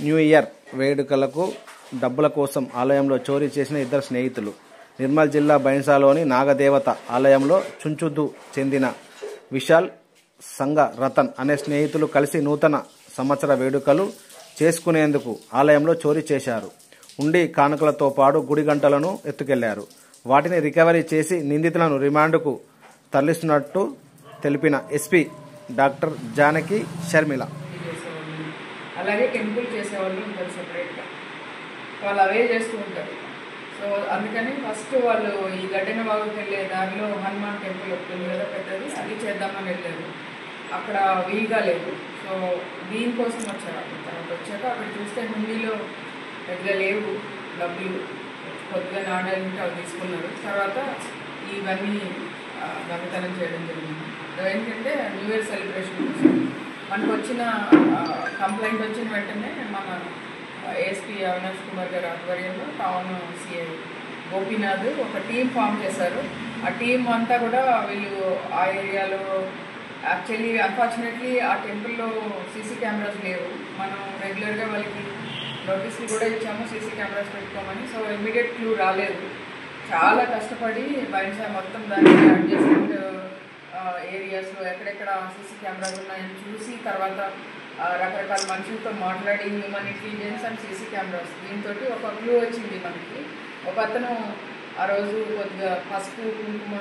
New year వేడుకలకు డబ్బుల కోసం ఆలయంలో చోరీ చేసిన ఇద్దరు స్నేహితులు. నిర్మల్ జిల్లా బైన్సాలోని నాగదేవత ఆలయంలో చుంచుదు చెందిన విశాల్, సంగ రతన్ అనే స్నేహితులు కలిసి నూతన సంవత్సర వేడుకలు చేసుకునేందుకు ఆలయంలో చోరీ చేశారు. ఉండి కానుకలతో పాటు గుడి గంటలను ఎత్తుకెళ్లారు. వాటిని రికవరీ చేసి నిందితులను రిమాండ్కు తరలిస్తున్నట్టు తెలిపిన ఎస్పీ డాక్టర్ జానకి షర్మిల. అలాగే టెంపుల్ చేసేవాళ్ళు ఉంటారు సెపరేట్గా, వాళ్ళు అవే చేస్తూ ఉంటారు. సో అందుకని ఫస్ట్ వాళ్ళు ఈ గడ్డెన బాగుకి వెళ్ళే దారిలో హనుమాన్ టెంపుల్ ఉంటుంది కదా పెద్దది, అది చేద్దామని వెళ్ళారు. అక్కడ వీలుగా లేదు. సో దీనికోసం వచ్చారు. తర్వాత వచ్చాక అక్కడ చూస్తే హుండీలో పెద్దగా లేవు డబ్బులు, కొద్దిగా నాణ్యాలు అవి తీసుకున్నారు. తర్వాత ఇవన్నీ దొంగతనం చేయడం జరిగింది. ఏంటంటే న్యూ ఇయర్ సెలబ్రేషన్ కోసం మనకు వచ్చిన కంప్లైంట్ వచ్చిన వెంటనే మన ఏఎస్పీ అవినాష్ కుమార్ గారి ఆధ్వర్యంలో టౌన్ సిఐ గోపీనాథ్ ఒక టీం ఫామ్ చేశారు. ఆ టీం అంతా కూడా వీళ్ళు ఆ ఏరియాలో యాక్చువల్లీ అన్ఫార్చునేట్లీ ఆ టెంపుల్లో సీసీ కెమెరాస్ లేవు. మనం రెగ్యులర్గా వాళ్ళకి నోటీసులు కూడా ఇచ్చాము సీసీ కెమెరాస్ పెట్టుకోమని. సో ఇమీడియట్ క్లూ రాలేదు. చాలా కష్టపడి బైన్సా మొత్తం దాన్ని అడ్జస్ట్మెంట్ ఏరియాస్లో ఎక్కడెక్కడ సీసీ కెమెరాలు ఉన్నాయని చూసి తర్వాత రకరకాల మనుషులతో మాట్లాడి human intelligence and CC cameras దీంతో ఒక క్లూ వచ్చింది మనకి. ఒక అతను ఆ రోజు కొద్దిగా పసుపు కుంకుమ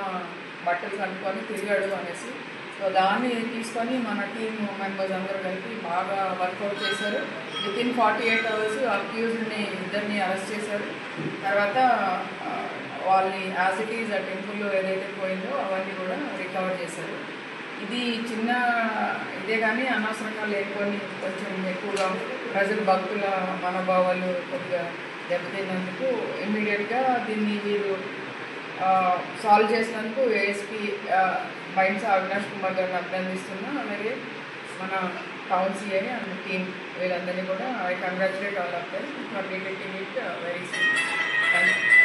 బట్టలు కనుక్కొని తిరిగాడు అనేసి. సో దాన్ని తీసుకొని మన టీమ్ మెంబర్స్ అందరూ కలిపి బాగా వర్కౌట్ చేశారు. వితిన్ 48 hours అక్యూజ్డ్ని ఇద్దరిని అరెస్ట్ చేశారు. తర్వాత వాళ్ళని యాజ్ ఇట్ ఈజ్ ఆ టెంపుల్లో ఏదైతే పోయిందో అవన్నీ కూడా రికవర్ చేశారు. ఇది చిన్న ఇదే కానీ అనవసరంగా లేకపోని కొంచెం ఎక్కువగా ప్రజలు భక్తుల మనోభావాలు కొద్దిగా దెబ్బతిన్నందుకు ఇమ్మీడియట్గా దీన్ని వీరు సాల్వ్ చేసినందుకు ఏఎస్పీ బైన్సా అవినాష్ కుమార్ గారిని అభినందిస్తున్నా. అలాగే మన టౌన్ సిఐ అండ్ టీమ్ వీళ్ళందరినీ కూడా I congratulate all of them for detecting it very soon. Thank you.